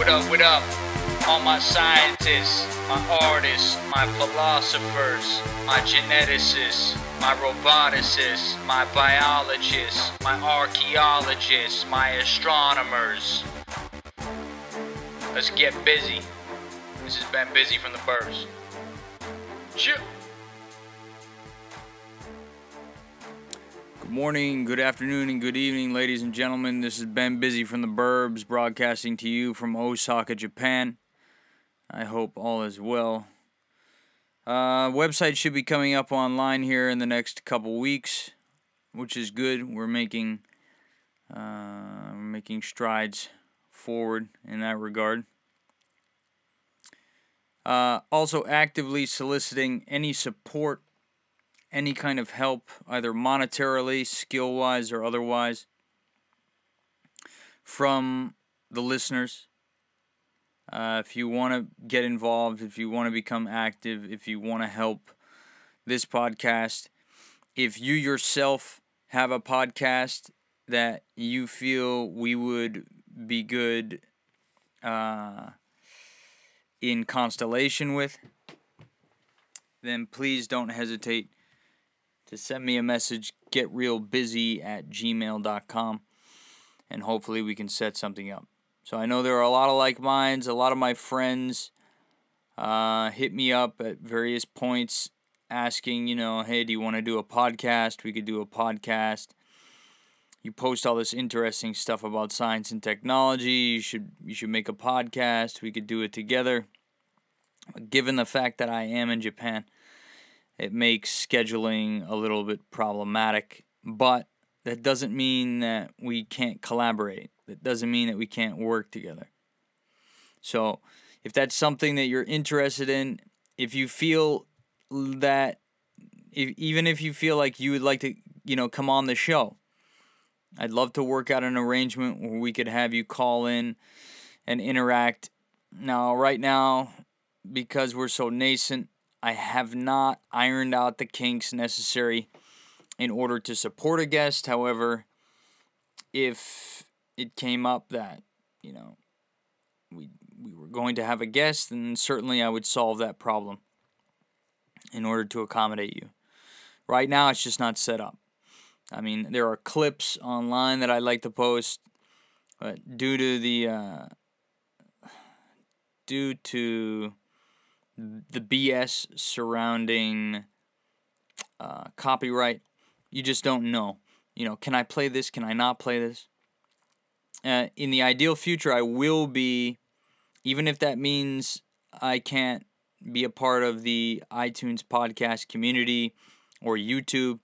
What up? All my scientists, my artists, my philosophers, my geneticists, my roboticists, my biologists, my archaeologists, my astronomers. Let's get busy. This has been Busy from the Burbs. Cheer. Good morning, good afternoon, and good evening, ladies and gentlemen. This is Ben Busy from the Burbs, broadcasting to you from Osaka, Japan. I hope all is well. Website should be coming up online here in the next couple weeks, which is good. We're making strides forward in that regard. Also actively soliciting any support, any kind of help, either monetarily, skill-wise, or otherwise, from the listeners. If you want to get involved, if you want to become active, if you want to help this podcast, if you yourself have a podcast that you feel we would be good in constellation with, then please don't hesitate to send me a message, getrealbusy@gmail.com, and hopefully we can set something up. So I know there are a lot of like minds. A lot of my friends hit me up at various points asking, hey, do you want to do a podcast? We could do a podcast. You post all this interesting stuff about science and technology. You should make a podcast. We could do it together. Given the fact that I am in Japan, it makes scheduling a little bit problematic, but that doesn't mean that we can't collaborate. That doesn't mean that we can't work together. So, if that's something that you're interested in, if you feel that, even if you feel like you would like to, come on the show, I'd love to work out an arrangement where we could have you call in and interact. Now, right now, because we're so nascent, I have not ironed out the kinks necessary in order to support a guest. However, if it came up that, we were going to have a guest, then certainly I would solve that problem in order to accommodate you. Right now, it's just not set up. I mean, there are clips online that I like to post, but due to the BS surrounding copyright, you just don't know. Can I play this? Can I not play this? In the ideal future, I will be, even if that means I can't be a part of the iTunes podcast community or YouTube,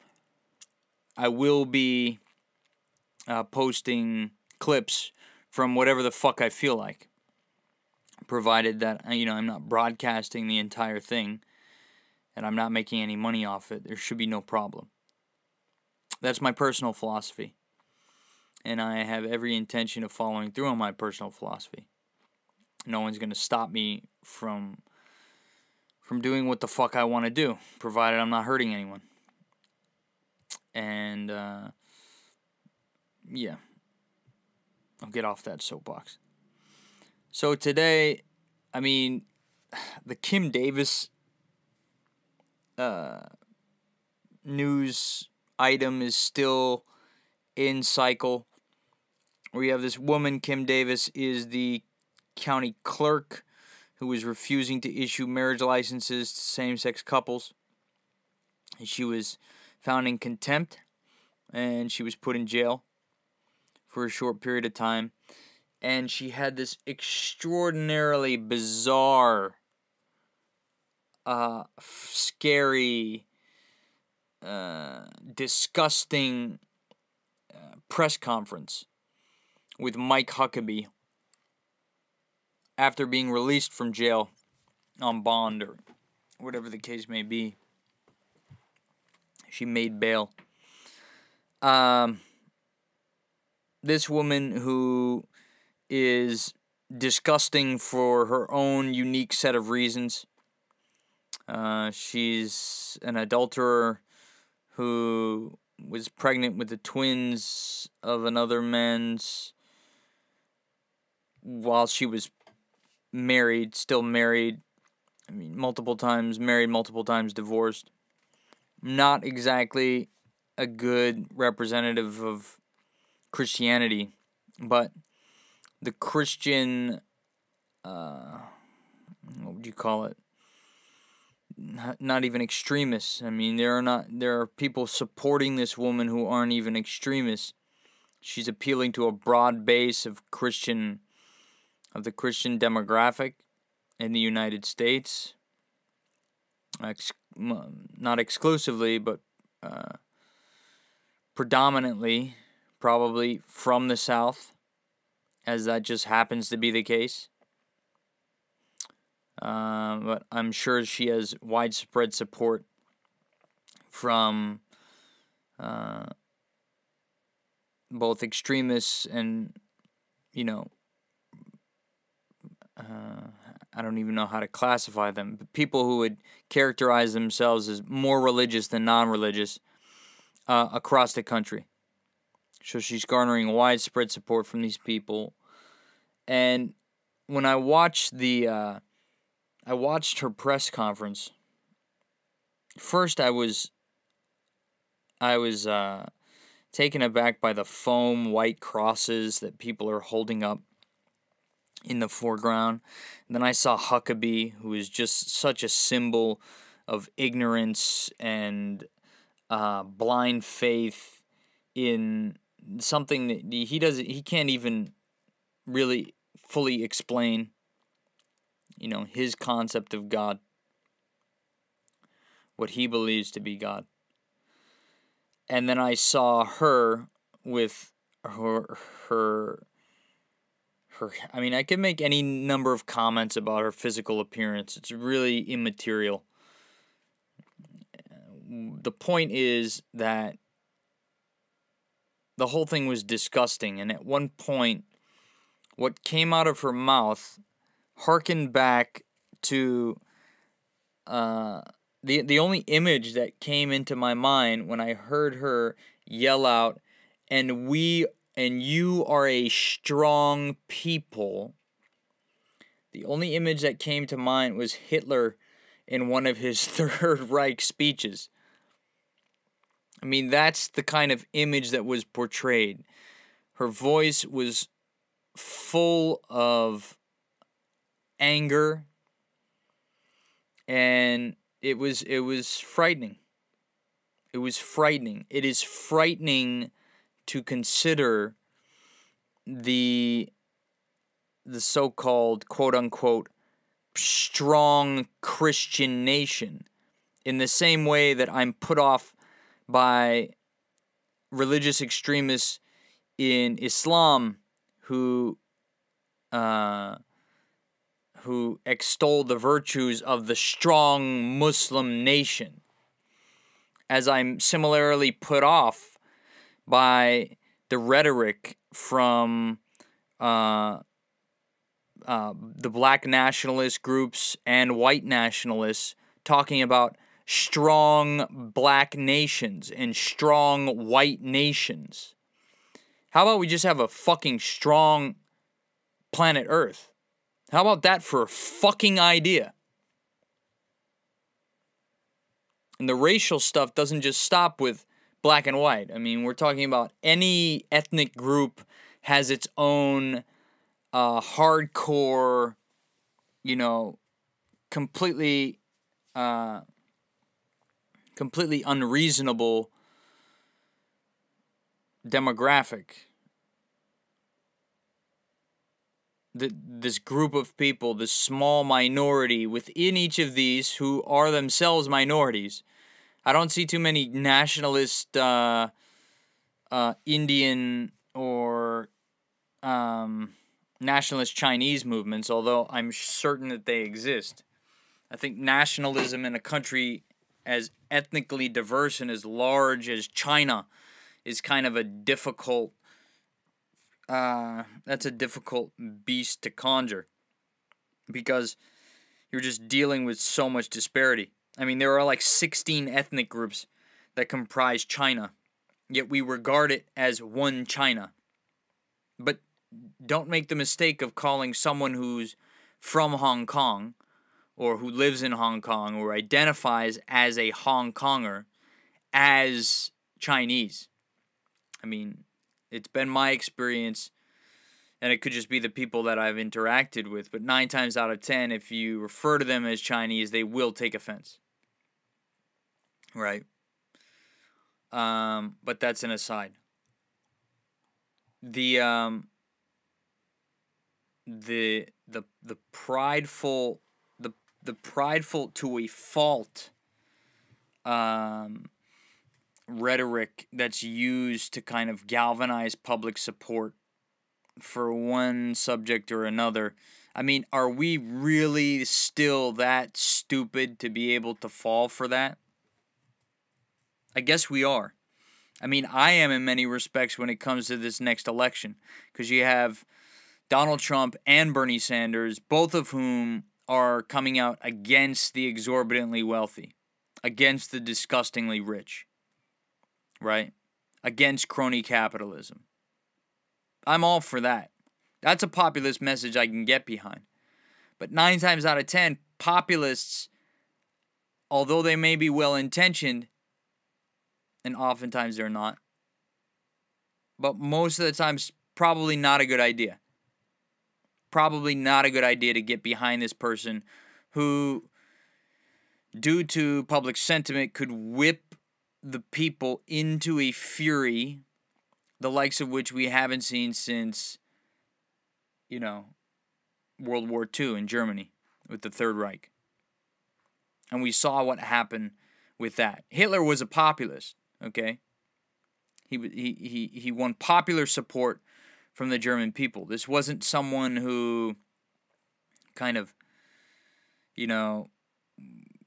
I will be posting clips from whatever the fuck I feel like, provided that, I'm not broadcasting the entire thing and I'm not making any money off it. There should be no problem. That's my personal philosophy, and I have every intention of following through on my personal philosophy. No one's going to stop me from doing what the fuck I want to do, provided I'm not hurting anyone. And, yeah. I'll get off that soapbox. So today, the Kim Davis news item is still in cycle. We have this woman, Kim Davis, is the county clerk who is refusing to issue marriage licenses to same-sex couples. She was found in contempt, and she was put in jail for a short period of time. And she had this extraordinarily bizarre, scary, disgusting press conference with Mike Huckabee after being released from jail on bond or whatever the case may be. She made bail. This woman, who is disgusting for her own unique set of reasons. She's an adulterer who was pregnant with the twins of another man's while she was married, still married. I mean, multiple times married, multiple times divorced. Not exactly a good representative of Christianity, but the Christian, what would you call it? Not even extremists. I mean, there are people supporting this woman who aren't even extremists. She's appealing to a broad base of the Christian demographic in the United States. Not exclusively, but predominantly, probably from the South, as that just happens to be the case. But I'm sure she has widespread support from both extremists and, I don't even know how to classify them, but people who would characterize themselves as more religious than non-religious across the country. So she's garnering widespread support from these people. And when I watched I watched her press conference. First, I was taken aback by the foam white crosses that people are holding up in the foreground. And then I saw Huckabee, who is just such a symbol of ignorance and blind faith in something that he can't even really fully explain. His concept of God, what he believes to be God. And then I saw her with her I mean, I could make any number of comments about her physical appearance. It's really immaterial. The point is that the whole thing was disgusting, and at one point, what came out of her mouth harkened back to the only image that came into my mind when I heard her yell out, and you are a strong people. The only image that came to mind was Hitler in one of his Third Reich speeches. I mean, that's the kind of image that was portrayed. Her voice was full of anger, and it was frightening. It was frightening. It is frightening to consider the so-called quote-unquote strong Christian nation, in the same way that I'm put off by religious extremists in Islam who extol the virtues of the strong Muslim nation, as I'm similarly put off by the rhetoric from the black nationalist groups and white nationalists talking about strong black nations and strong white nations. How about we just have a fucking strong planet Earth? How about that for a fucking idea? And the racial stuff doesn't just stop with black and white. I mean, we're talking about any ethnic group has its own hardcore, completely unreasonable demographic. This group of people, this small minority within each of these who are themselves minorities. I don't see too many nationalist Indian or nationalist Chinese movements, although I'm certain that they exist. I think nationalism in a country as ethnically diverse and as large as China is kind of a difficult that's a difficult beast to conjure, because you're just dealing with so much disparity. I mean, there are like 16 ethnic groups that comprise China, yet we regard it as one China. But don't make the mistake of calling someone who's from Hong Kong or who lives in Hong Kong or identifies as a Hong Konger as Chinese. I mean, it's been my experience, and it could just be the people that I've interacted with, but 9 times out of 10, if you refer to them as Chinese, they will take offense. Right? But that's an aside. The prideful to a fault rhetoric that's used to kind of galvanize public support for one subject or another. I mean, are we really still that stupid to be able to fall for that? I guess we are. I mean, I am in many respects when it comes to this next election, because you have Donald Trump and Bernie Sanders, both of whom are coming out against the exorbitantly wealthy, against the disgustingly rich, right? Against crony capitalism. I'm all for that. That's a populist message I can get behind. But 9 times out of 10, populists, although they may be well-intentioned, and oftentimes they're not, but most of the time it's probably not a good idea. Probably not a good idea to get behind this person who, due to public sentiment, could whip the people into a fury, the likes of which we haven't seen since, World War II in Germany with the Third Reich. And we saw what happened with that. Hitler was a populist, okay? He won popular support from the German people. This wasn't someone who kind of,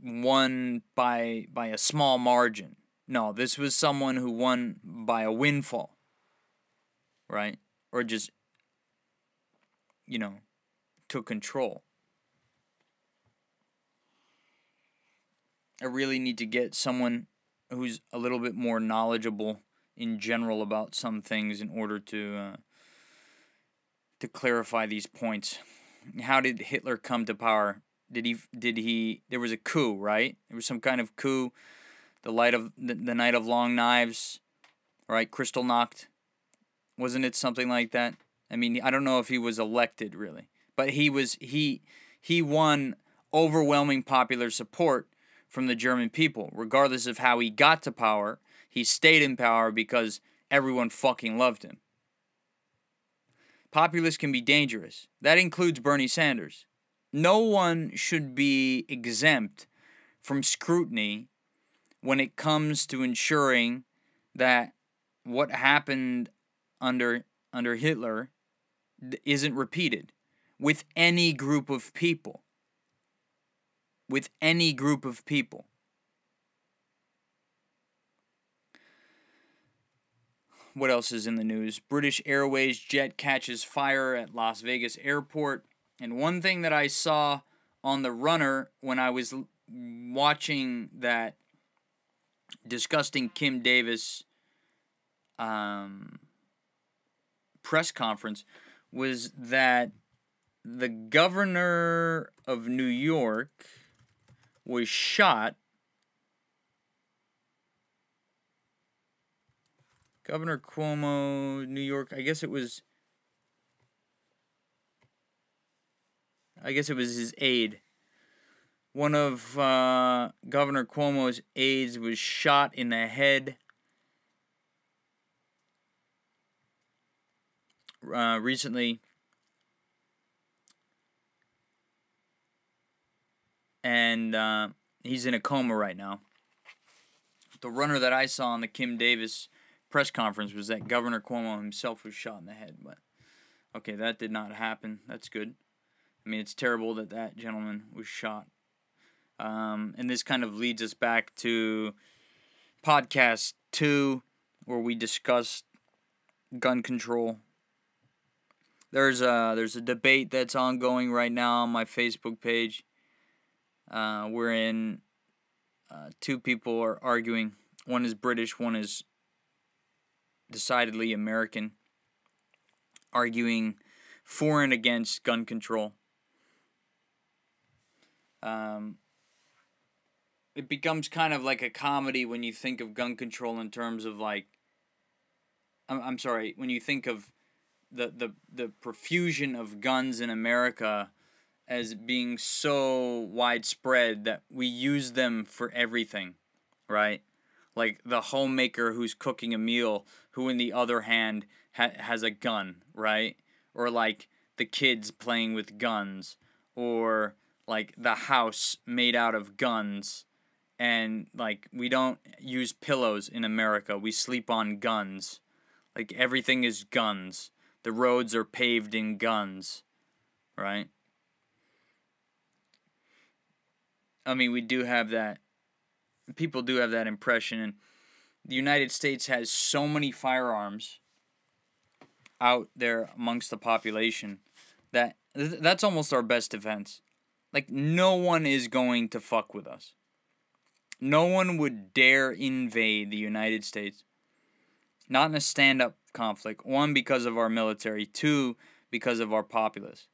won by a small margin. No, this was someone who won by a windfall, right? Or just, took control. I really need to get someone who's a little bit more knowledgeable in general about some things in order to clarify these points. How did Hitler come to power? There was a coup, right? There was some kind of coup, the night of long knives, right? Kristallnacht. Wasn't it something like that? I mean, I don't know if he was elected really, but he won overwhelming popular support from the German people. Regardless of how he got to power, he stayed in power because everyone fucking loved him. Populists can be dangerous. That includes Bernie Sanders. No one should be exempt from scrutiny when it comes to ensuring that what happened under Hitler isn't repeated with any group of people. With any group of people. What else is in the news? British Airways jet catches fire at Las Vegas airport. And one thing that I saw on the runner when I was watching that disgusting Kim Davis press conference was that the governor of New York was shot. Governor Cuomo, New York, I guess it was his aide. One of Governor Cuomo's aides was shot in the head recently. And he's in a coma right now. The runner that I saw on the Kim Davis press conference was that Governor Cuomo himself was shot in the head. But, okay, that did not happen. That's good. I mean, it's terrible that gentleman was shot. And this kind of leads us back to podcast 2, where we discussed gun control. There's a debate that's ongoing right now on my Facebook page, wherein 2 people are arguing. One is British, one is decidedly American, arguing for and against gun control. Um, it becomes kind of like a comedy when you think of gun control in terms of like, I'm sorry, when you think of the profusion of guns in America as being so widespread that we use them for everything, right? Like the homemaker who's cooking a meal, who in the other hand has a gun, right? Or like the kids playing with guns, or like the house made out of guns. And like we don't use pillows in America, we sleep on guns. Like everything is guns. The roads are paved in guns, right? I mean, we do have that. People do have that impression, and the United States has so many firearms out there amongst the population that that's almost our best defense. Like, no one is going to fuck with us. No one would dare invade the United States. Not in a stand-up conflict. One, because of our military. Two, because of our populace.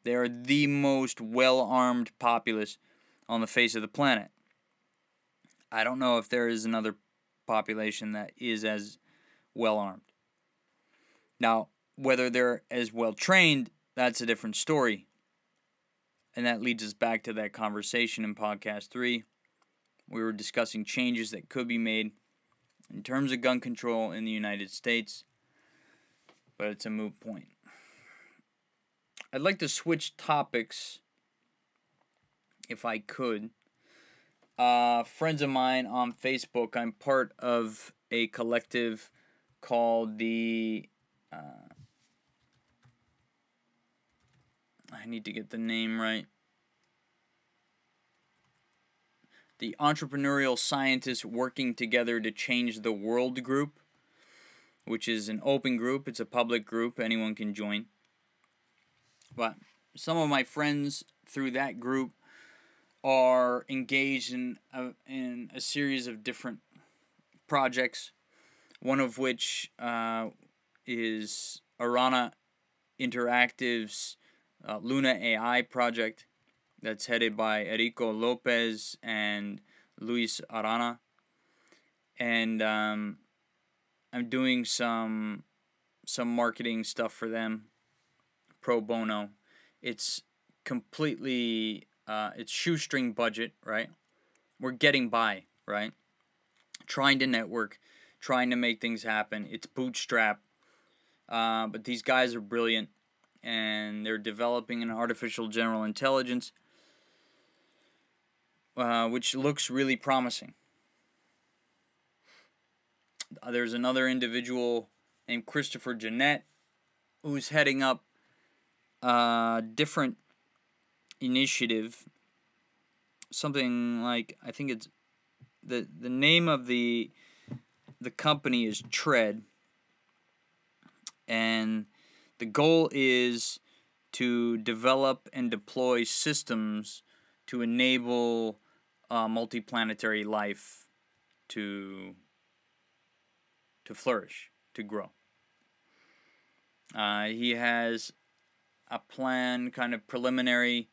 They are the most well-armed populace on the face of the planet. I don't know if there is another population that is as well-armed. Now, whether they're as well-trained, that's a different story. And that leads us back to that conversation in podcast 3. We were discussing changes that could be made in terms of gun control in the United States, but it's a moot point. I'd like to switch topics if I could. Friends of mine on Facebook, I'm part of a collective called the I need to get the name right. The Entrepreneurial Scientists Working Together to Change the World group, which is an open group. It's a public group. Anyone can join. But some of my friends through that group are engaged in a series of different projects, one of which is Arana Interactive's Luna AI project that's headed by Erico Lopez and Luis Arana. And I'm doing some marketing stuff for them pro bono. It's completely it's shoestring budget, right? We're getting by, right? Trying to network, trying to make things happen. It's bootstrap, but these guys are brilliant, and they're developing an artificial general intelligence, which looks really promising. There's another individual named Christopher Jeanette who's heading up a different initiative, something like, I think it's the name of the company is Tread, and the goal is to develop and deploy systems to enable multiplanetary life to flourish, to grow. He has a plan, kind of preliminary,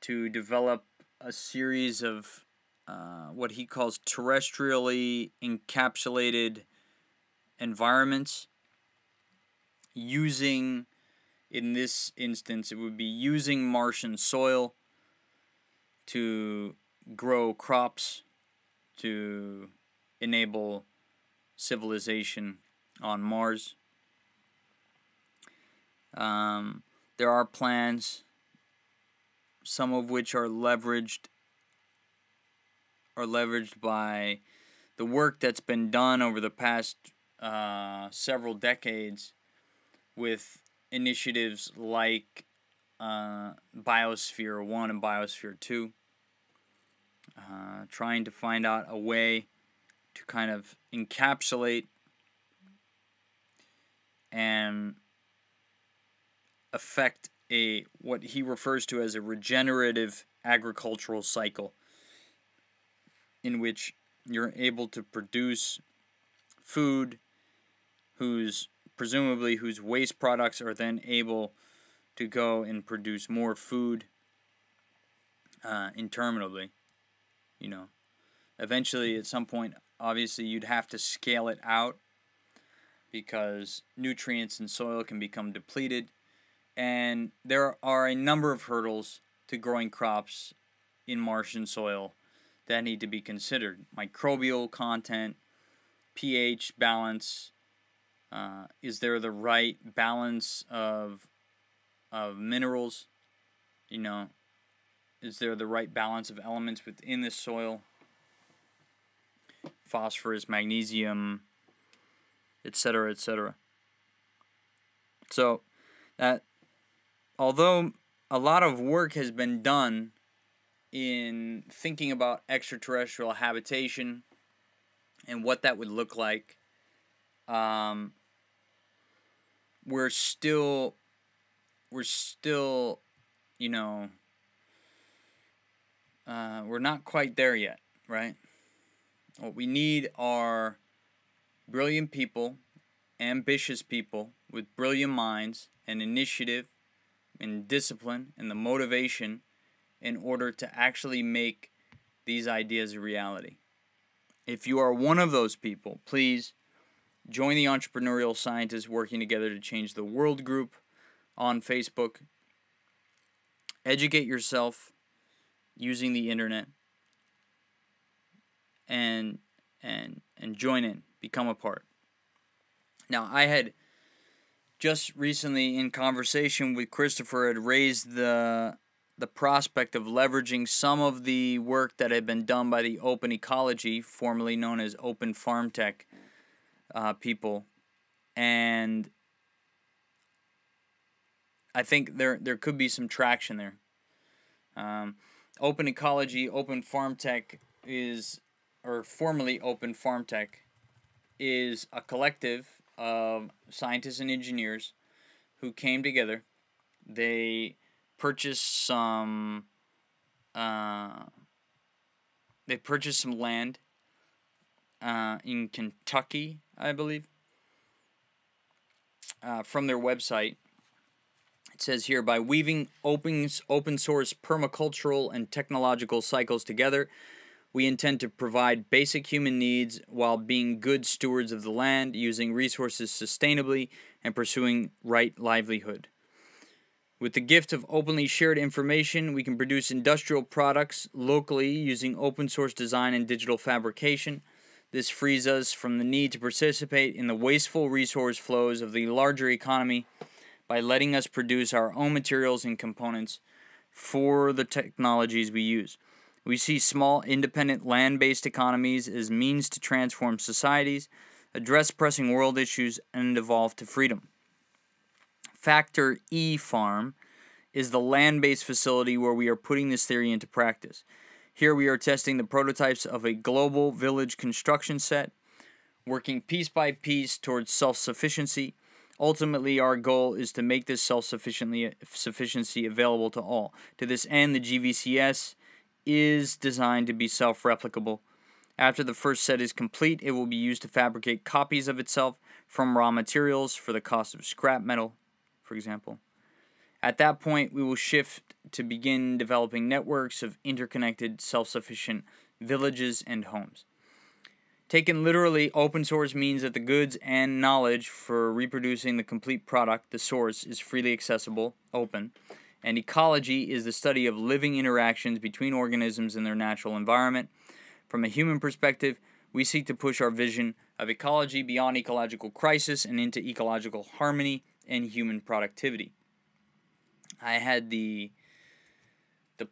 to develop a series of what he calls terrestrially encapsulated environments, using, in this instance, it would be using Martian soil to grow crops, to enable civilization on Mars. There are plans, some of which are leveraged by the work that's been done over the past several decades with initiatives like Biosphere 1 and Biosphere 2, trying to find out a way to kind of encapsulate and affect what he refers to as a regenerative agricultural cycle, in which you're able to produce food whose waste products are then able to go and produce more food, interminably. You know, eventually, at some point, obviously, you'd have to scale it out because nutrients in soil can become depleted, and there are a number of hurdles to growing crops in Martian soil that need to be considered. Microbial content, pH balance. Is there the right balance of minerals? You know, is there the right balance of elements within the soil? Phosphorus, magnesium, etc., etc. So that although a lot of work has been done in thinking about extraterrestrial habitation and what that would look like, we're still, you know, we're not quite there yet, right? What we need are brilliant people, ambitious people with brilliant minds and initiative and discipline and the motivation in order to actually make these ideas a reality. If you are one of those people, please join the Entrepreneurial Scientists Working Together to Change the World group on Facebook. Educate yourself using the internet and join in, become a part. Now, I had just recently in conversation with Christopher had raised the prospect of leveraging some of the work that had been done by the Open Ecology, formerly known as Open Farm Tech people, and I think there could be some traction there. Open Ecology, Open Farm Tech or formerly Open Farm Tech, is a collective of scientists and engineers who came together. They purchased some land in Kentucky, I believe, from their website. It says here, by weaving open source permacultural and technological cycles together, we intend to provide basic human needs while being good stewards of the land, using resources sustainably, and pursuing right livelihood. With the gift of openly shared information, we can produce industrial products locally using open source design and digital fabrication. This frees us from the need to participate in the wasteful resource flows of the larger economy by letting us produce our own materials and components for the technologies we use. We see small, independent, land-based economies as means to transform societies, address pressing world issues, and evolve to freedom. Factor E Farm is the land-based facility where we are putting this theory into practice. Here we are testing the prototypes of a global village construction set, working piece by piece towards self-sufficiency. Ultimately, our goal is to make this self-sufficiency available to all. To this end, the GVCS is designed to be self-replicable. After the first set is complete, it will be used to fabricate copies of itself from raw materials for the cost of scrap metal, for example. At that point, we will shift to begin developing networks of interconnected, self-sufficient villages and homes. Taken literally, open source means that the goods and knowledge for reproducing the complete product, the source, is freely accessible, open, and ecology is the study of living interactions between organisms in their natural environment. From a human perspective, we seek to push our vision of ecology beyond ecological crisis and into ecological harmony and human productivity. I had the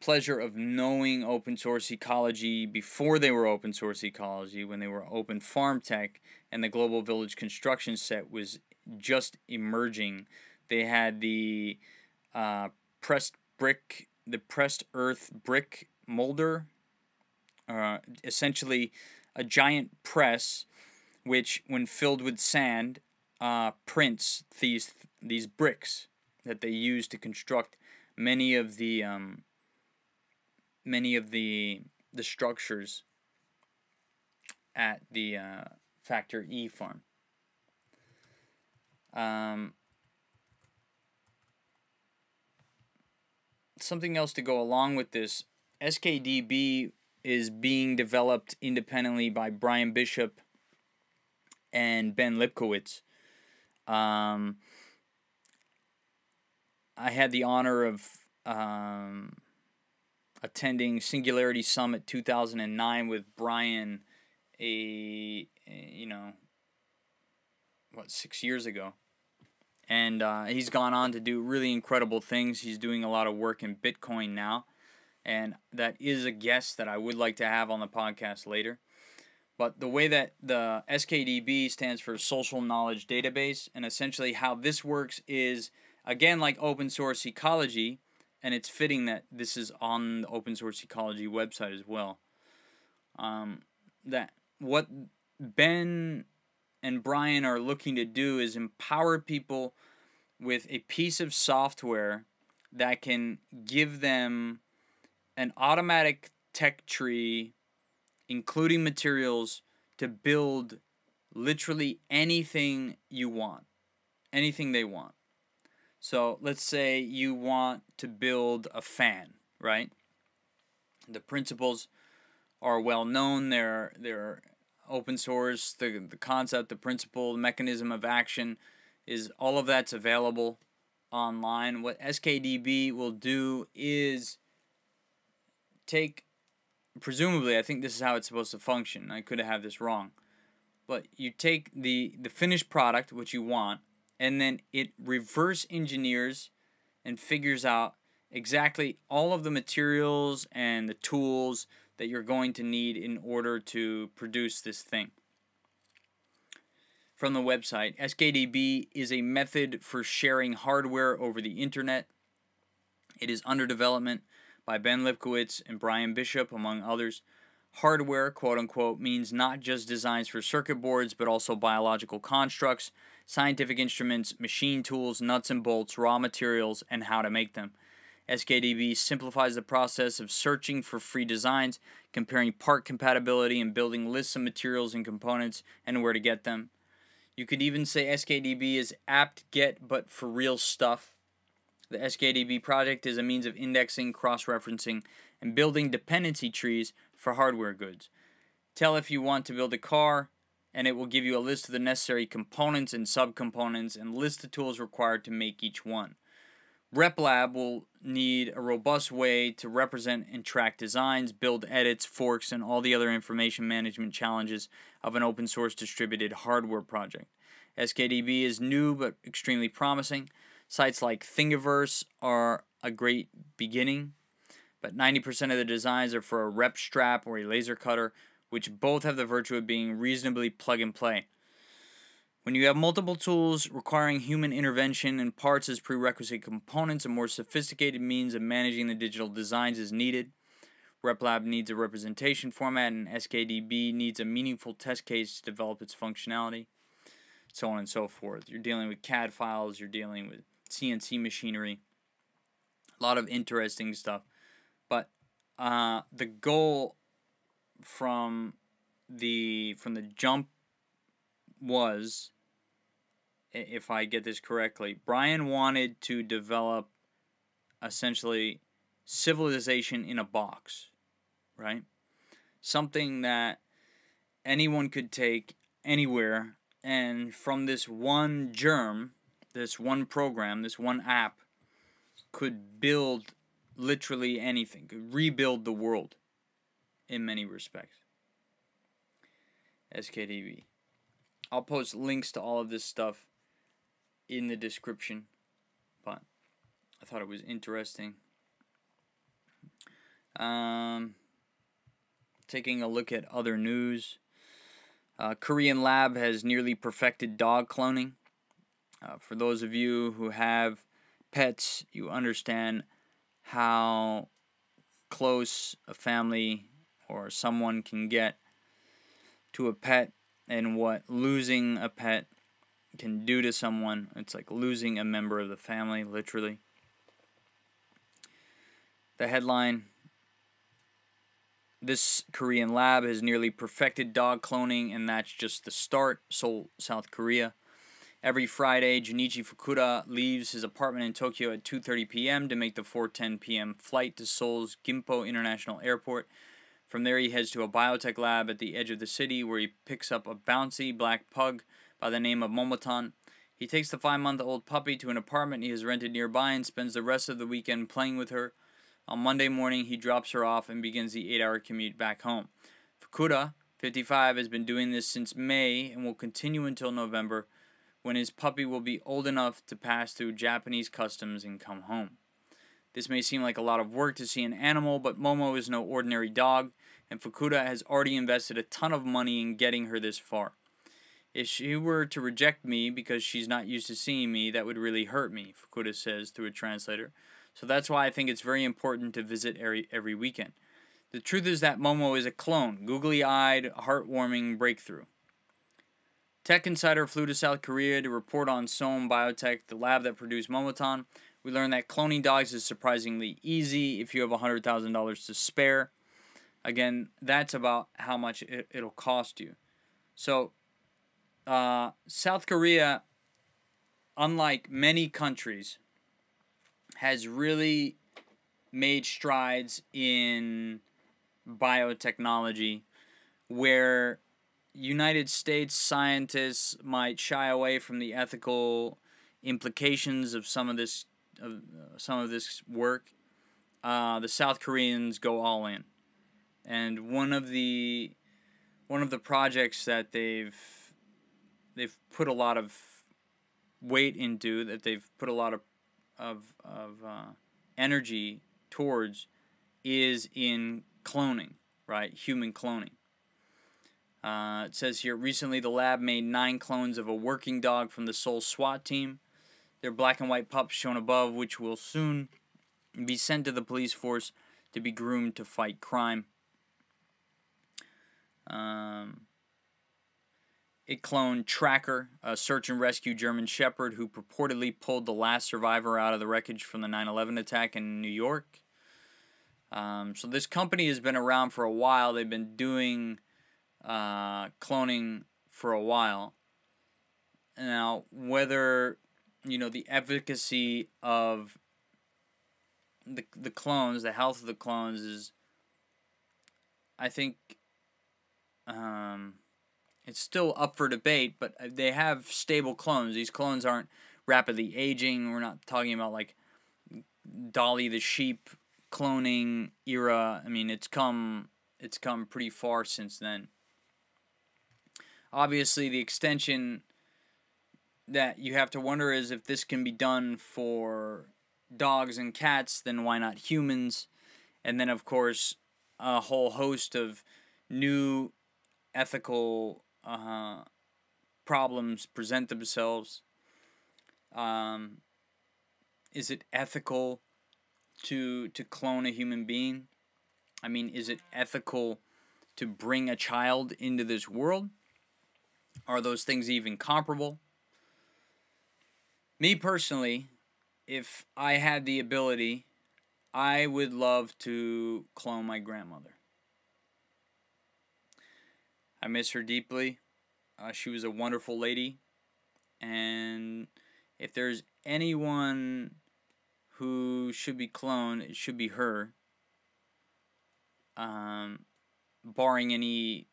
pleasure of knowing open source ecology before they were open source ecology, when they were Open Farm Tech, and the Global Village Construction Set was just emerging. They had the pressed earth brick molder, essentially a giant press which, when filled with sand, prints these bricks that they use to construct many of the structures at the Factor E farm. Something else to go along with this SKDB is being developed independently by Brian Bishop and Ben Lipkowitz. I had the honor of attending Singularity Summit 2009 with Brian, 6 years ago. And he's gone on to do really incredible things. He's doing a lot of work in Bitcoin now. And that is a guest that I would like to have on the podcast later. But the way that the SKDB stands for Social Knowledge Database, and essentially how this works is, again, like Open Source Ecology, and it's fitting that this is on the Open Source Ecology website as well. That what Ben and Brian are looking to do is empower people with a piece of software that can give them an automatic tech tree, including materials, to build literally anything you want, anything they want. So let's say you want to build a fan, right? The principles are well known. They're open source. The concept, the principle, the mechanism of action is all of that's available online. What SKDB will do is take, presumably, I think this is how it's supposed to function. I could have this wrong. But you take the finished product, which you want, and then it reverse engineers and figures out exactly all of the materials and the tools that you're going to need in order to produce this thing. From the website, SKDB is a method for sharing hardware over the internet. It is under development by Ben Lipkowitz and Brian Bishop, among others. Hardware, quote-unquote, means not just designs for circuit boards, but also biological constructs, scientific instruments, machine tools, nuts and bolts, raw materials, and how to make them. SKDB simplifies the process of searching for free designs, comparing part compatibility, and building lists of materials and components and where to get them. You could even say SKDB is apt-get, but for real stuff. The SKDB project is a means of indexing, cross-referencing, and building dependency trees for hardware goods. Tell if you want to build a car, and it will give you a list of the necessary components and subcomponents and list the tools required to make each one. RepLab will need a robust way to represent and track designs, build edits, forks, and all the other information management challenges of an open source distributed hardware project. SKDB is new but extremely promising. Sites like Thingiverse are a great beginning, but 90% of the designs are for a rep strap or a laser cutter, which both have the virtue of being reasonably plug and play. When you have multiple tools requiring human intervention and parts as prerequisite components, a more sophisticated means of managing the digital designs is needed. RepLab needs a representation format, and SKDB needs a meaningful test case to develop its functionality, so on and so forth. You're dealing with CAD files, you're dealing with CNC machinery, a lot of interesting stuff. But the goal from the jump was, if I get this correctly, Brian wanted to develop essentially civilization in a box, right? Something that anyone could take anywhere, and from this one germ, this one program, this one app, could build literally anything, could rebuild the world in many respects. SKDB. I'll post links to all of this stuff in the description, but I thought it was interesting. Taking a look at other news. Korean lab has nearly perfected dog cloning. For those of you who have pets, you understand how close a family or someone can get to a pet and what losing a pet can do to someone. It's like losing a member of the family, literally. The headline: this Korean lab has nearly perfected dog cloning, and that's just the start. Seoul, South Korea. Every Friday, Junichi Fukuda leaves his apartment in Tokyo at 2:30 p.m. to make the 4:10 p.m. flight to Seoul's Gimpo International Airport. From there, he heads to a biotech lab at the edge of the city where he picks up a bouncy black pug by the name of Momotan. He takes the 5-month-old puppy to an apartment he has rented nearby and spends the rest of the weekend playing with her. On Monday morning, he drops her off and begins the 8-hour commute back home. Fukuda, 55, has been doing this since May and will continue until November, when his puppy will be old enough to pass through Japanese customs and come home. This may seem like a lot of work to see an animal, but Momo is no ordinary dog, and Fukuda has already invested a ton of money in getting her this far. If she were to reject me because she's not used to seeing me, that would really hurt me, Fukuda says through a translator. So that's why I think it's very important to visit every weekend. The truth is that Momo is a clone, googly-eyed, heartwarming breakthrough. Tech Insider flew to South Korea to report on Sohm Biotech, the lab that produced Momotan. We learned that cloning dogs is surprisingly easy if you have $100,000 to spare. Again, that's about how much it'll cost you. So, South Korea, unlike many countries, has really made strides in biotechnology where United States scientists might shy away from the ethical implications of some of this work. The South Koreans go all in, and one of the projects that they've put a lot of weight into, that they've put a lot of energy towards, is in cloning, right? Human cloning. It says here, recently the lab made 9 clones of a working dog from the Seoul SWAT team. They're black and white pups shown above, which will soon be sent to the police force to be groomed to fight crime. It cloned Tracker, a search and rescue German Shepherd who purportedly pulled the last survivor out of the wreckage from the 9/11 attack in New York. So this company has been around for a while. They've been doing cloning for a while. Now, whether the efficacy of the clones, the health of the clones is, I think, it's still up for debate, but they have stable clones. These clones aren't rapidly aging. We're not talking about like Dolly the sheep cloning era. I mean, it's come pretty far since then. Obviously, the extension that you have to wonder is if this can be done for dogs and cats, then why not humans? And then, of course, a whole host of new ethical problems present themselves. Is it ethical to clone a human being? I mean, is it ethical to bring a child into this world? Are those things even comparable? Me personally, if I had the ability, I would love to clone my grandmother. I miss her deeply. She was a wonderful lady. And if there's anyone who should be cloned, it should be her. Barring any,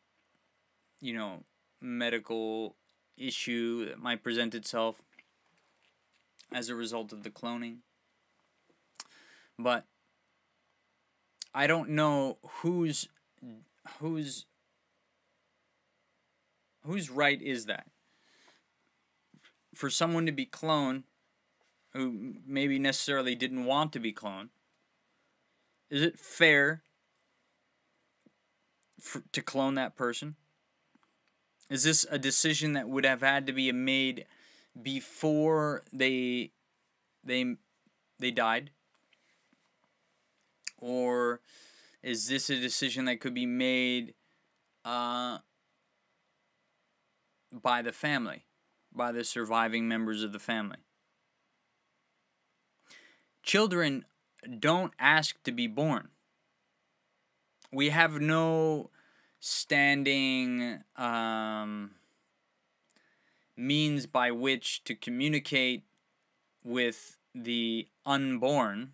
medical issue that might present itself as a result of the cloning. But I don't know whose right is that? For someone to be cloned who maybe necessarily didn't want to be cloned, is it fair to clone that person? Is this a decision that would have had to be made before they died? Or is this a decision that could be made by the family, by the surviving members of the family? Children don't ask to be born. We have no standing means by which to communicate with the unborn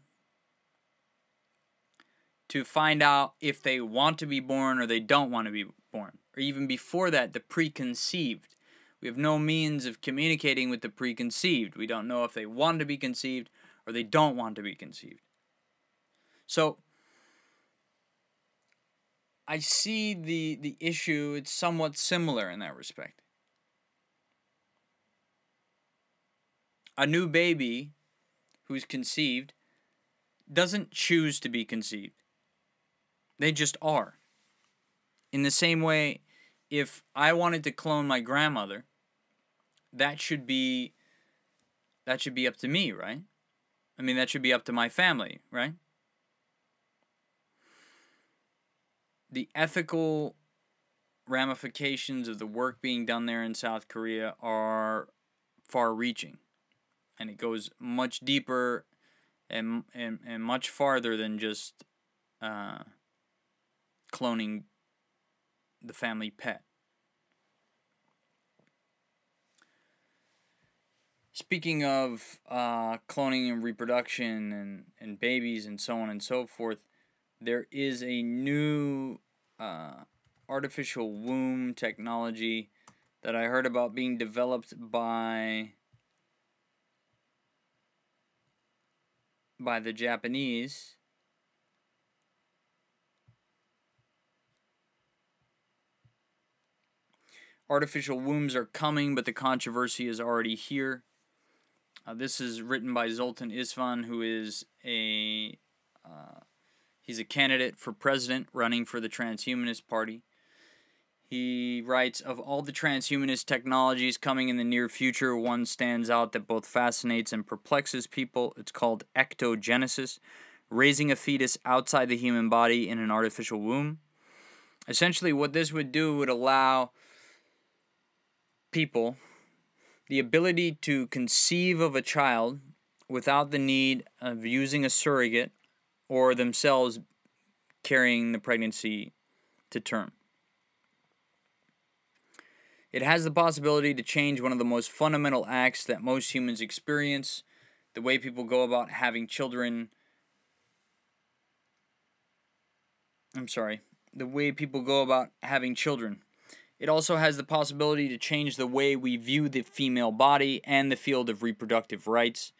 to find out if they want to be born or they don't want to be born. Or even before that, the preconceived. We have no means of communicating with the preconceived. We don't know if they want to be conceived or they don't want to be conceived. So I see the issue, it's somewhat similar in that respect. A new baby who's conceived doesn't choose to be conceived. They just are. In the same way, if I wanted to clone my grandmother, that should be up to me, right? I mean, that should be up to my family, right? The ethical ramifications of the work being done there in South Korea are far-reaching, and it goes much deeper and much farther than just cloning the family pet. Speaking of cloning and reproduction and babies and so on and so forth, there is a new artificial womb technology that I heard about being developed by the Japanese. Artificial wombs are coming, but the controversy is already here. This is written by Zoltan Isvan, who is he's a candidate for president running for the Transhumanist Party. He writes, of all the transhumanist technologies coming in the near future, one stands out that both fascinates and perplexes people. It's called ectogenesis, raising a fetus outside the human body in an artificial womb. Essentially, what this would do would allow people the ability to conceive of a child without the need of using a surrogate or themselves carrying the pregnancy to term. It has the possibility to change one of the most fundamental acts that most humans experience, the way people go about having children. The way people go about having children. It also has the possibility to change the way we view the female body and the field of reproductive rights.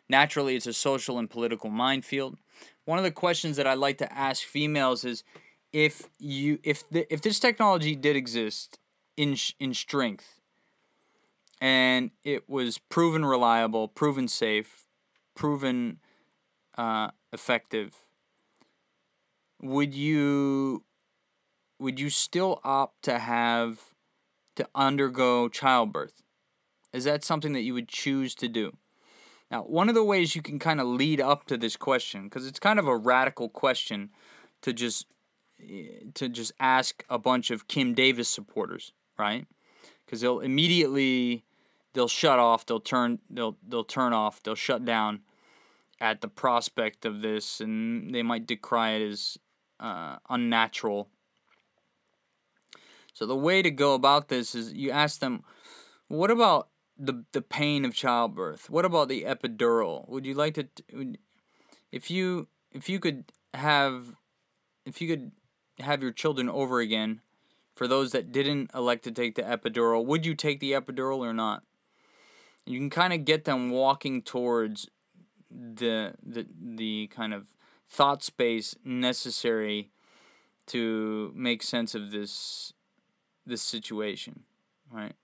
Naturally, it's a social and political minefield. One of the questions that I like to ask females is, if this technology did exist in strength, and it was proven reliable, proven safe, proven effective, would you still opt to undergo childbirth? Is that something that you would choose to do? Now, one of the ways you can kind of lead up to this question, because it's kind of a radical question to just ask a bunch of Kim Davis supporters, right? Because they'll shut off, they'll turn off, they'll shut down at the prospect of this, and they might decry it as unnatural. So the way to go about this is you ask them, what about the pain of childbirth? What about the epidural? Would you like to, if you could have your children over again, for those that didn't elect to take the epidural, would you take the epidural or not? You can kind of get them walking towards the kind of thought space necessary to make sense of this situation, right?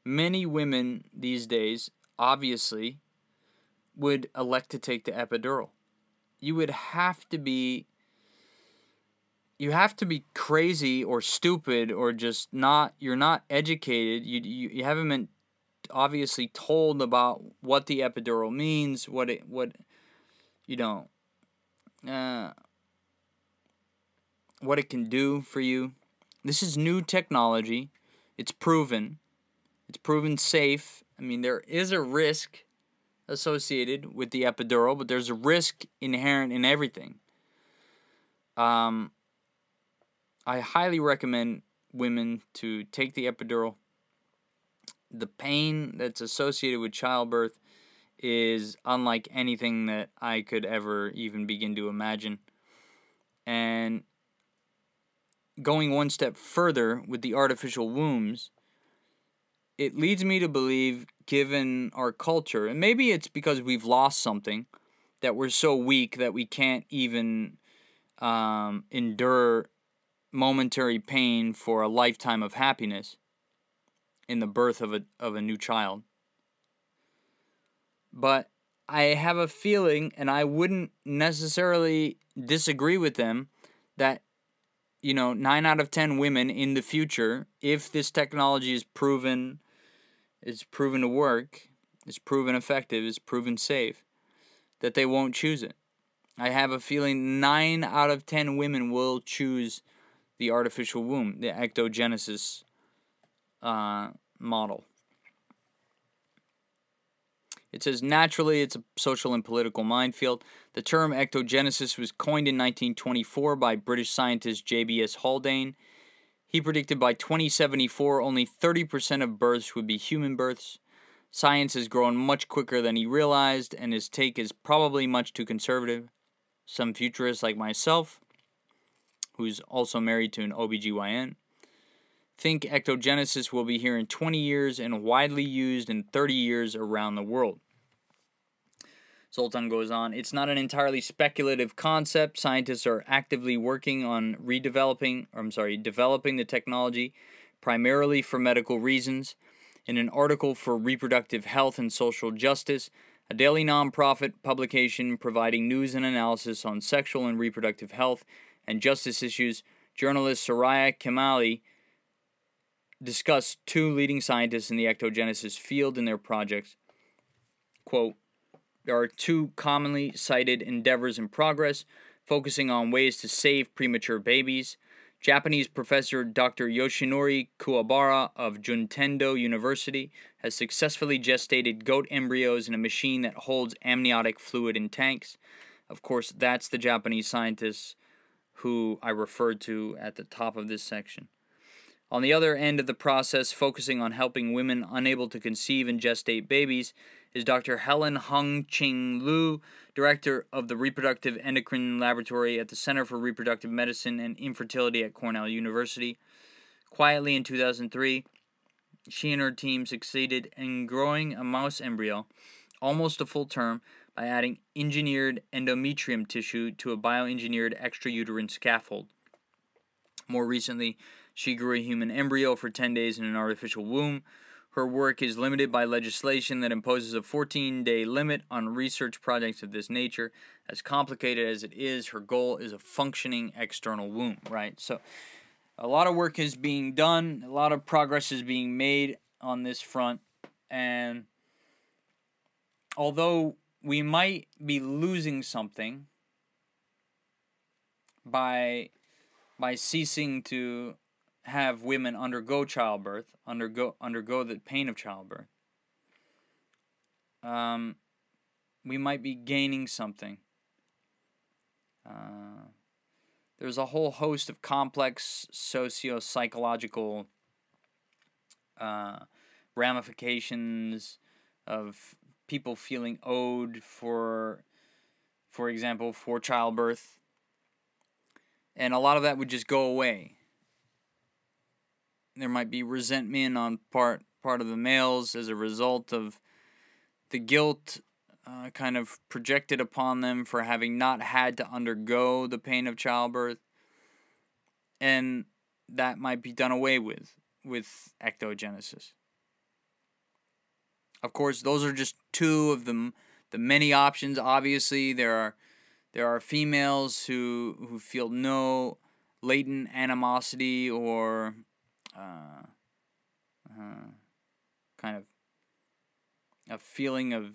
Many women these days, obviously, would elect to take the epidural. You have to be crazy or stupid or just you're not educated. You haven't been obviously told about what the epidural means, what it can do for you. This is new technology. It's proven. It's proven safe. I mean, there is a risk associated with the epidural, but there's a risk inherent in everything. I highly recommend women to take the epidural. The pain that's associated with childbirth is unlike anything that I could ever even begin to imagine. And going one step further with the artificial wombs, it leads me to believe, given our culture, and maybe it's because we've lost something, that we're so weak that we can't even endure momentary pain for a lifetime of happiness in the birth of a new child. But I have a feeling, and I wouldn't necessarily disagree with them, that 9 out of 10 women in the future, if this technology is proven to work, is proven effective, is proven safe, that they won't choose it. I have a feeling 9 out of 10 women will choose the artificial womb, the ectogenesis model. It says, naturally, it's a social and political minefield. The term ectogenesis was coined in 1924 by British scientist J.B.S. Haldane. He predicted by 2074 only 30% of births would be human births. Science has grown much quicker than he realized, and his take is probably much too conservative. Some futurists like myself, who's also married to an OBGYN, think ectogenesis will be here in 20 years and widely used in 30 years around the world. Zoltan goes on, it's not an entirely speculative concept. Scientists are actively working on developing the technology primarily for medical reasons. In an article for Reproductive Health and Social Justice, a daily nonprofit publication providing news and analysis on sexual and reproductive health and justice issues, journalist Soraya Kemali discussed two leading scientists in the ectogenesis field in their projects. Quote, there are two commonly cited endeavors in progress focusing on ways to save premature babies. Japanese professor Dr. Yoshinori Kuwabara of Juntendo University has successfully gestated goat embryos in a machine that holds amniotic fluid in tanks. Of course, that's the Japanese scientist who I referred to at the top of this section. On the other end of the process, focusing on helping women unable to conceive and gestate babies, is Dr. Helen Hung-Ching Liu, director of the Reproductive Endocrine Laboratory at the Center for Reproductive Medicine and Infertility at Cornell University. Quietly in 2003, she and her team succeeded in growing a mouse embryo almost a full term by adding engineered endometrium tissue to a bioengineered extrauterine scaffold. More recently, she grew a human embryo for 10 days in an artificial womb. Her work is limited by legislation that imposes a 14-day limit on research projects of this nature. As complicated as it is, her goal is a functioning external womb, right? So a lot of work is being done, a lot of progress is being made on this front, and although we might be losing something by ceasing to have women undergo childbirth, undergo the pain of childbirth, we might be gaining something. There's a whole host of complex socio-psychological ramifications of people feeling owed for example, for childbirth. And a lot of that would just go away. There might be resentment on part of the males as a result of the guilt kind of projected upon them for having not had to undergo the pain of childbirth. And that might be done away with ectogenesis. Of course, those are just two of the many options. Obviously, there are females who feel no latent animosity or kind of a feeling of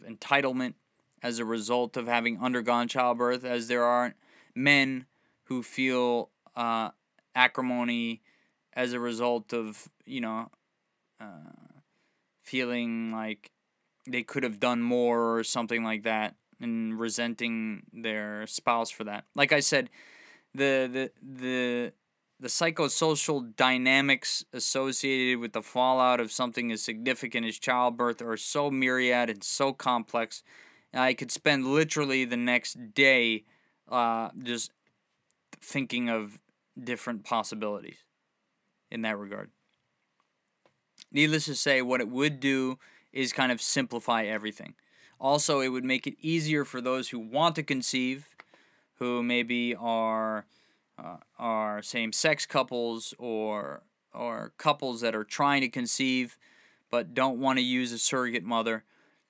entitlement as a result of having undergone childbirth, as there aren't men who feel acrimony as a result of feeling like they could have done more or something like that, and resenting their spouse for that. Like I said, the the psychosocial dynamics associated with the fallout of something as significant as childbirth are so myriad and so complex. I could spend literally the next day just thinking of different possibilities in that regard. Needless to say, what it would do is kind of simplify everything. Also, it would make it easier for those who want to conceive, who maybe are same-sex couples or couples that are trying to conceive but don't want to use a surrogate mother.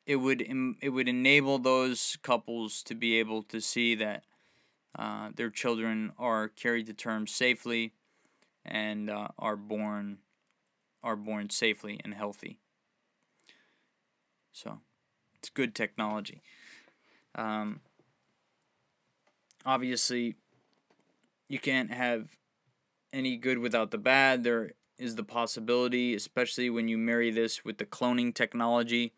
It would enable those couples to be able to see that their children are carried to term safely and are born safely and healthy. So it's good technology. Obviously, you can't have any good without the bad. There is the possibility, especially when you marry this with the cloning technology,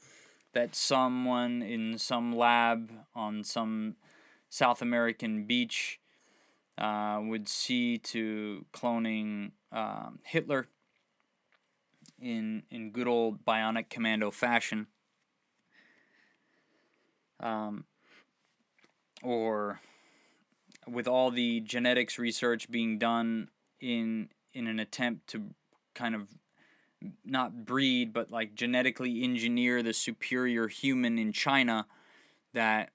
that someone in some lab on some South American beach would see to cloning Hitler in good old bionic commando fashion. Or with all the genetics research being done in an attempt to kind of not breed, but like genetically engineer the superior human in China, that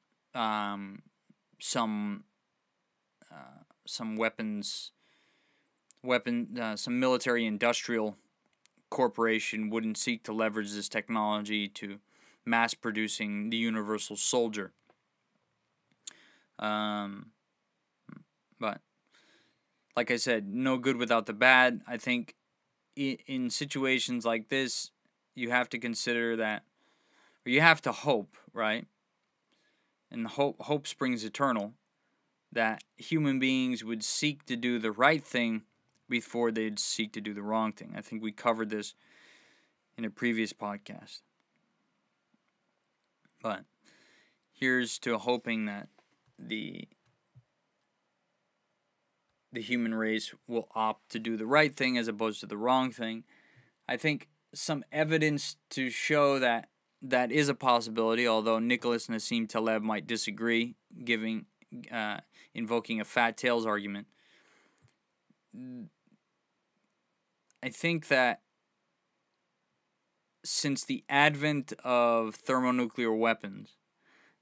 some military industrial corporation wouldn't seek to leverage this technology to mass producing the universal soldier. But like I said, no good without the bad. I think in situations like this, you have to consider that, or you have to hope, right? And hope springs eternal, that human beings would seek to do the right thing before they'd seek to do the wrong thing. I think we covered this in a previous podcast. But here's to hoping that the human race will opt to do the right thing as opposed to the wrong thing. I think some evidence to show that that is a possibility, although Nicholas Nassim Taleb might disagree, invoking a fat tails argument. I think that since the advent of thermonuclear weapons,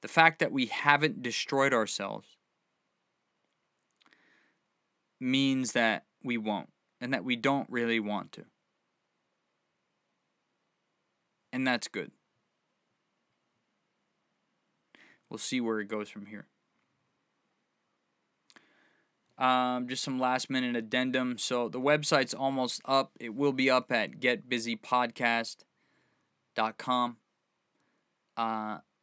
the fact that we haven't destroyed ourselves means that we won't, and that we don't really want to. And that's good. We'll see where it goes from here. Just some last minute addendum. So the website's almost up. It will be up at getbusypodcast.com.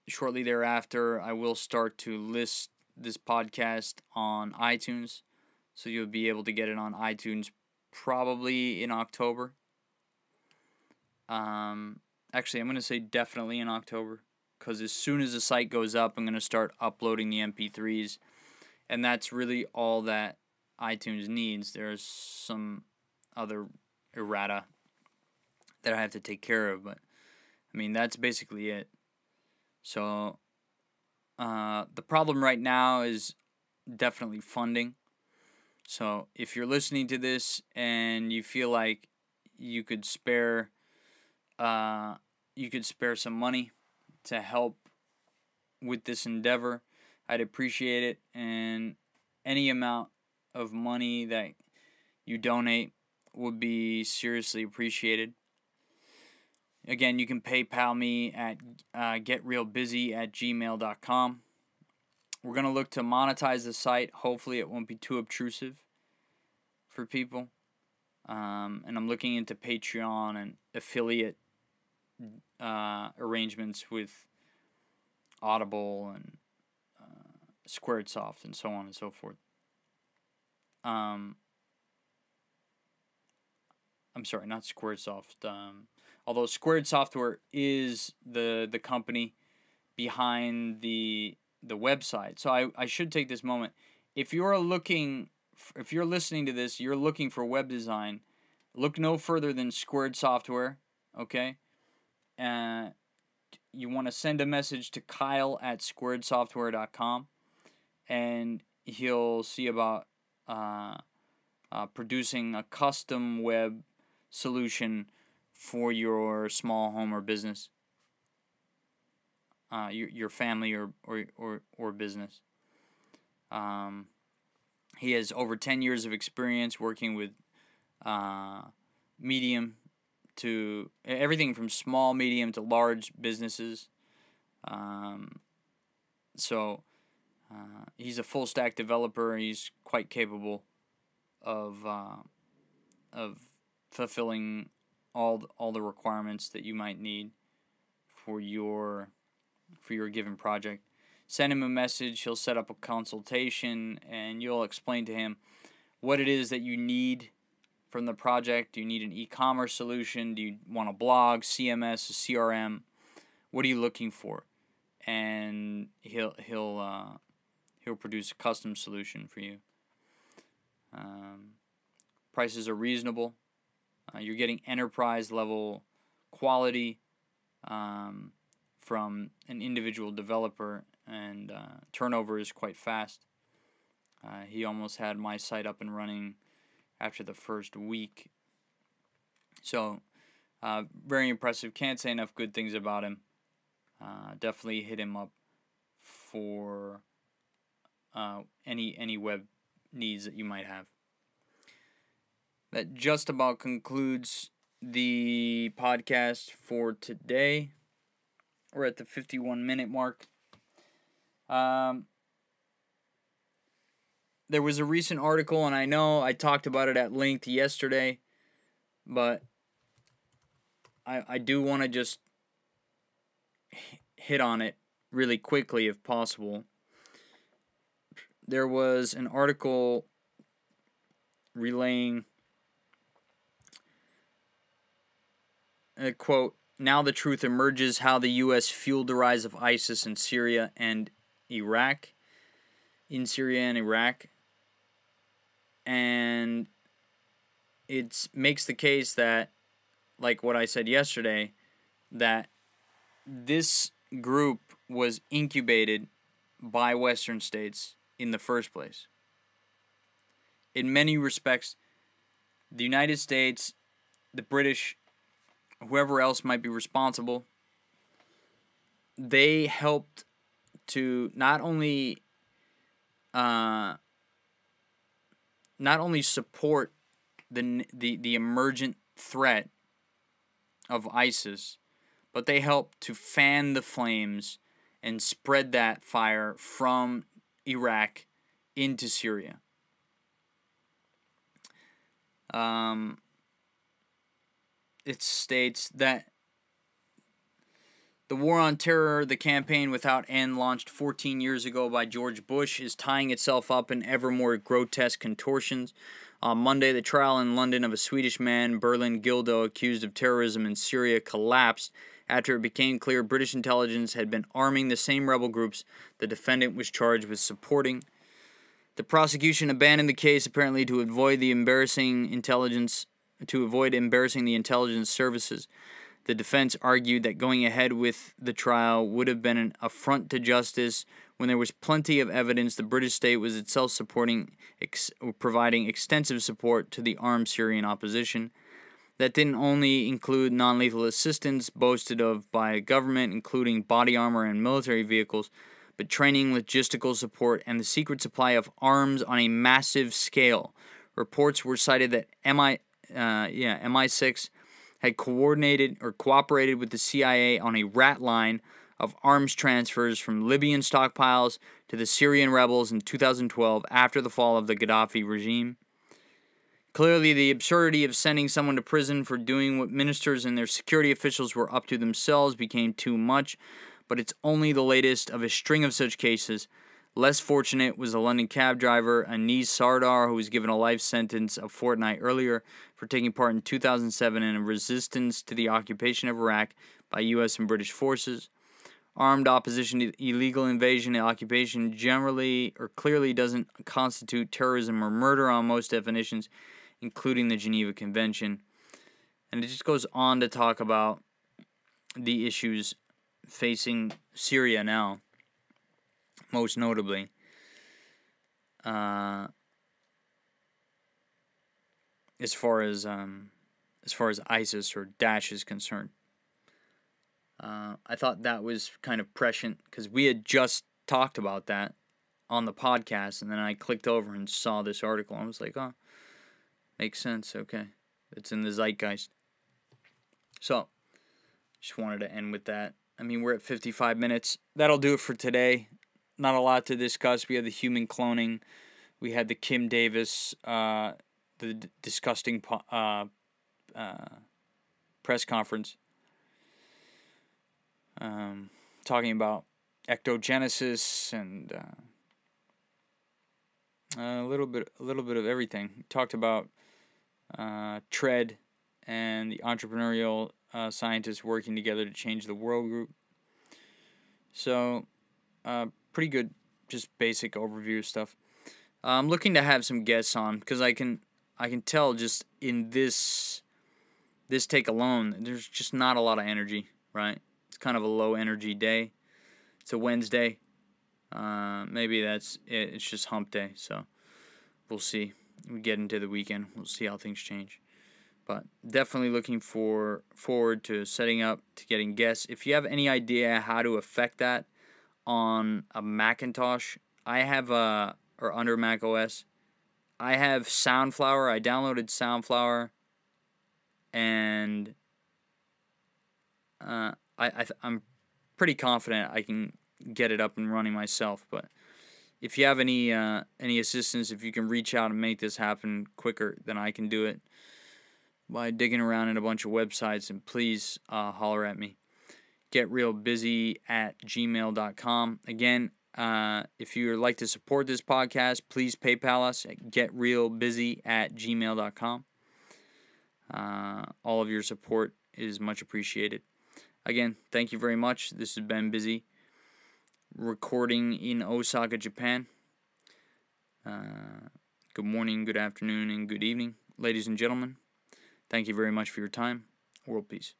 Shortly thereafter, I will start to list this podcast on iTunes. So you'll be able to get it on iTunes probably in October. Actually, I'm going to say definitely in October, because as soon as the site goes up, I'm going to start uploading the MP3s. And that's really all that iTunes needs. There's some other errata that I have to take care of, but I mean, that's basically it. So the problem right now is definitely funding. So if you're listening to this and you feel like you could spare some money to help with this endeavor, I'd appreciate it. And any amount of money that you donate would be seriously appreciated. Again, you can PayPal me at getrealbusy@gmail.com. We're going to look to monetize the site. Hopefully it won't be too obtrusive for people. And I'm looking into Patreon and affiliate arrangements with Audible and Squaresoft and so on and so forth. I'm sorry, not Squaresoft. Although Squared Software is the company behind the website. So I should take this moment. If you're looking if you're listening to this, you're looking for web design, look no further than Squared Software, okay? You want to send a message to Kyle@squaredsoftware.com, and he'll see about producing a custom web solution for your small home or business, your family or business. He has over 10 years of experience working with medium to everything from small, medium to large businesses. So he's a full stack developer. He's quite capable of fulfilling all the requirements that you might need for your given project. Send him a message. He'll set up a consultation, and you'll explain to him what it is that you need from the project. Do you need an e-commerce solution? Do you want a blog, CMS, a CRM? What are you looking for? And he'll produce a custom solution for you. Prices are reasonable. You're getting enterprise level quality from an individual developer, and turnover is quite fast. He almost had my site up and running after the first week. So, very impressive. Can't say enough good things about him. Definitely hit him up for any web needs that you might have. That just about concludes the podcast for today. We're at the 51-minute mark. There was a recent article, and I know I talked about it at length yesterday, but I do want to just hit on it really quickly if possible. There was an article relaying a quote, "Now the truth emerges how the U.S. fueled the rise of ISIS in Syria and Iraq." And it makes the case that, like what I said yesterday, that this group was incubated by Western states in the first place. In many respects, the United States, the British, whoever else might be responsible, they helped to not only support the emergent threat of ISIS, but they helped to fan the flames and spread that fire from Iraq into Syria. It states that the war on terror, the campaign without end launched 14 years ago by George Bush, is tying itself up in ever more grotesque contortions. On Monday, the trial in London of a Swedish man, Berlin Gildo, accused of terrorism in Syria, collapsed after it became clear British intelligence had been arming the same rebel groups the defendant was charged with supporting. The prosecution abandoned the case apparently to avoid embarrassing the intelligence services. The defense argued that going ahead with the trial would have been an affront to justice when there was plenty of evidence the British state was itself providing extensive support to the armed Syrian opposition. That didn't only include non-lethal assistance boasted of by a government, including body armor and military vehicles, but training, logistical support, and the secret supply of arms on a massive scale. Reports were cited that MI6 had cooperated with the CIA on a rat line of arms transfers from Libyan stockpiles to the Syrian rebels in 2012 after the fall of the Gaddafi regime. Clearly, the absurdity of sending someone to prison for doing what ministers and their security officials were up to themselves became too much, but it's only the latest of a string of such cases. Less fortunate was the London cab driver Anis Sardar, who was given a life sentence a fortnight earlier for taking part in 2007 in a resistance to the occupation of Iraq by U.S. and British forces. Armed opposition to illegal invasion and occupation generally or clearly doesn't constitute terrorism or murder on most definitions, including the Geneva Convention. And it just goes on to talk about the issues facing Syria now, most notably. As far as ISIS or Daesh is concerned. I thought that was kind of prescient because we had just talked about that on the podcast, and then I clicked over and saw this article. I was like, oh, makes sense. Okay, it's in the zeitgeist. So, just wanted to end with that. I mean, we're at 55 minutes. That'll do it for today. Not a lot to discuss. We had the human cloning. We had the Kim Davis, the disgusting press conference. Talking about ectogenesis and a little bit of everything. Talked about TREAD and the entrepreneurial scientists working together to change the world group. So, pretty good, just basic overview stuff. I'm looking to have some guests on because I can tell just in this take alone, there's just not a lot of energy, right? It's kind of a low energy day. It's a Wednesday. Maybe that's it. It's just hump day. So we'll see. We get into the weekend. We'll see how things change. But definitely looking forward to setting up, to getting guests. If you have any idea how to affect that on a Macintosh, I have or under Mac OS, I have Soundflower. I downloaded Soundflower, and I'm pretty confident I can get it up and running myself. But if you have any assistance, if you can reach out and make this happen quicker than I can do it by digging around in a bunch of websites, and please holler at me. GetRealBusy@gmail.com. Again, if you would like to support this podcast, please PayPal us at GetRealBusy@gmail.com. All of your support is much appreciated. Again, thank you very much. This has been Busy, recording in Osaka, Japan. Good morning, good afternoon, and good evening, ladies and gentlemen. Thank you very much for your time. World peace.